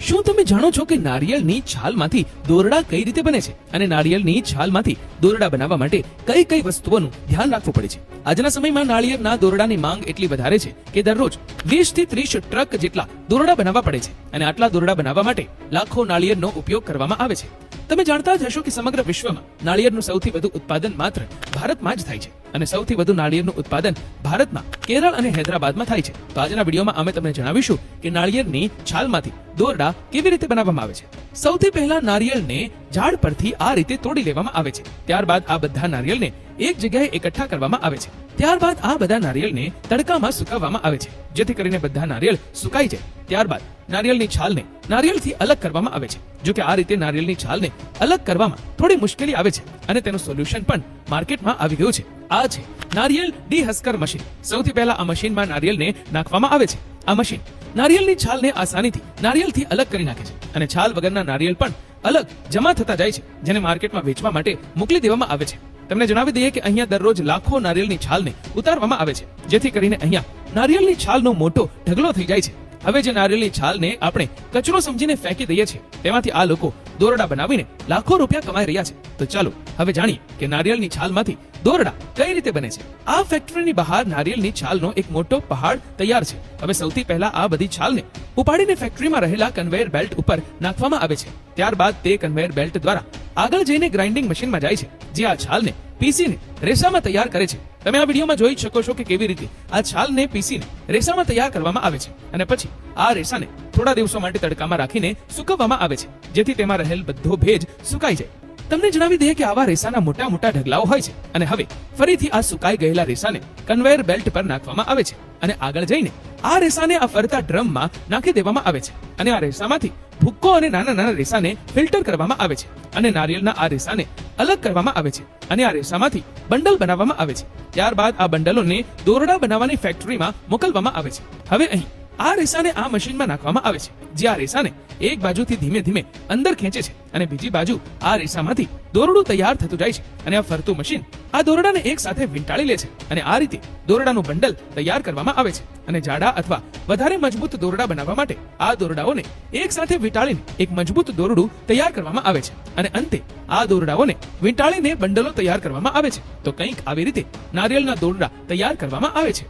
શું તમે જાણો છો કે નારિયેળની છાલમાંથી દોરડા કઈ રીતે બને છે અને નારિયેળની છાલમાંથી દોરડા બનાવવા માટે કઈ કઈ વસ્તુઓનું ધ્યાન રાખવું પડે છે? આજના સમયમાં નાળિયેરના દોરડાની માંગ એટલી વધારે છે કે દરરોજ 20 થી 30 ટ્રક જેટલા દોરડા બનાવવા પડે છે અને આટલા દોરડા બનાવવા માટે લાખો નાળિયેરનો ઉપયોગ કરવામાં આવે છે. તમે જાણતા જ હશો કે સમગ્ર વિશ્વમાં નાળિયેરનું સૌથી વધુ ઉત્પાદન માત્ર ભારતમાં જ થાય છે અને સૌથી વધુ નાળિયેરનું ઉત્પાદન ભારતમાં કેરળ અને હૈદરાબાદમાં થાય છે. તો આજના વિડીયોમાં અમે તમને જણાવીશું કે નાળિયેરની છાલમાંથી દોરડા કેવી રીતે બનાવવામાં આવે છે. સૌથી પહેલા નારિયેળને ઝાડ પરથી આ રીતે તોડી લેવામાં આવે છે. ત્યારબાદ આ બધા નારિયેળને એક જગ્યાએ એકઠા કરવામાં આવે છે. ત્યારબાદ આ બધા નારિયેળને તડકામાં સુકાવવામાં આવે છે જેથી કરીને બધા નારિયેળ સુકાઈ જાય. ત્યારબાદ નારિયેળની છાલને નારિયેળથી અલગ કરવામાં આવે છે. જો કે આ રીતે નારિયેળની છાલને અલગ કરવામાં થોડી મુશ્કેલી આવે છે અને તેનું સોલ્યુશન પણ માર્કેટમાં આવી ગયું છે. આ છે નારિયેળ ડીહસ્કર મશીન. સૌથી પહેલા આ મશીનમાં નારિયેળને નાખવામાં આવે છે. આ મશીન નારિયેળની છાલને આસાનીથી નારિયેળથી અલગ કરી નાખે છે અને છાલ વગરના નારિયેળ પણ અલગ જમા થતા જાય છે, જેને માર્કેટમાં વેચવા માટે મોકલી દેવામાં આવે છે. તમને જણાવી દઈએ કે અહીંયા દરરોજ લાખો નારિયેળની છાલને ઉતારવામાં આવે છે જેથી કરીને અહીંયા નારિયેળની છાલનો મોટો ઢગલો થઈ જાય છે. હવે જે નારિયેળની છાલને આપણે કચરો સમજીને ફેંકી દઈએ છીએ તેમાંથી આ લોકો દોરડા બનાવીને લાખો રૂપિયા કમાઈ રહ્યા છે. તો ચાલો હવે જાણીએ કે નારિયેળની છાલમાંથી દોરડા કઈ રીતે બને છે. આ ફેક્ટરીની બહાર નારિયેળની છાલનો એક મોટો પહાડ તૈયાર છે. હવે સૌથી પહેલા આ બધી છાલને ઉપાડીને ફેક્ટરીમાં રહેલા કન્વેયર બેલ્ટ ઉપર નાખવામાં આવે છે. ત્યારબાદ તે કન્વેયર બેલ્ટ દ્વારા આગળ જઈને ગ્રાઇન્ડિંગ મશીનમાં જાય છે, જે આ છાલને પીસીને રેસામાં તૈયાર કરે છે. તમે આ વિડીયોમાં જોઈ શકો છો કે કેવી રીતે આ છાલને પીસીને રેસામાં તૈયાર કરવામાં આવે છે અને પછી આ રેસાને થોડા દિવસો માટે તડકામાં રાખીને સૂકવવામાં આવે છે જેથી તેમાં રહેલ બધો ભેજ સુકાઈ જાય. તમને જણાવી દઈએ કે આવા રેસાના મોટા મોટા ઢગલાઓ હોય છે અને હવે ફરીથી આ સુકાઈ ગયેલા રેસાને કન્વેયર બેલ્ટ પર નાખવામાં આવે છે અને આગળ જઈને આ રેસાને આ ફરતા ડ્રમમાં નાખી દેવામાં આવે છે અને આ રેસામાંથી ભૂક્કો અને નાના નાના રેસાને ફિલ્ટર કરવામાં આવે છે અને નારિયેળના આ રેસાને અલગ કરવામાં આવે છે અને આ રેસામાંથી બંડલ બનાવવામાં આવે છે. ત્યારબાદ આ બંડલોને દોરડા બનાવવાની ફેક્ટરીમાં મોકલવામાં આવે છે. હવે અહીં આ રેસાને આ મશીનમાં નાખવામાં આવે છે, જે આ રેસાને એક બાજુથી ધીમે ધીમે અંદર ખેંચે છે અને બીજી બાજુ આ રેસામાંથી દોરડું તૈયાર થતું જાય છે અને આ ફરતું મશીન આ દોરડાને એક સાથે વીંટાળી લે છે અને આ રીતે દોરડાનું બંડલ તૈયાર કરવામાં આવે છે. અને જાડા અથવા વધારે મજબૂત દોરડા બનાવવા માટે આ દોરડાઓને એક સાથે વીંટાળીને એક મજબૂત દોરડું તૈયાર કરવામાં આવે છે અને અંતે આ દોરડાઓને વીંટાળીને બંડલો તૈયાર કરવામાં આવે છે. તો કંઈક આવી રીતે નારિયેળના દોરડા તૈયાર કરવામાં આવે છે.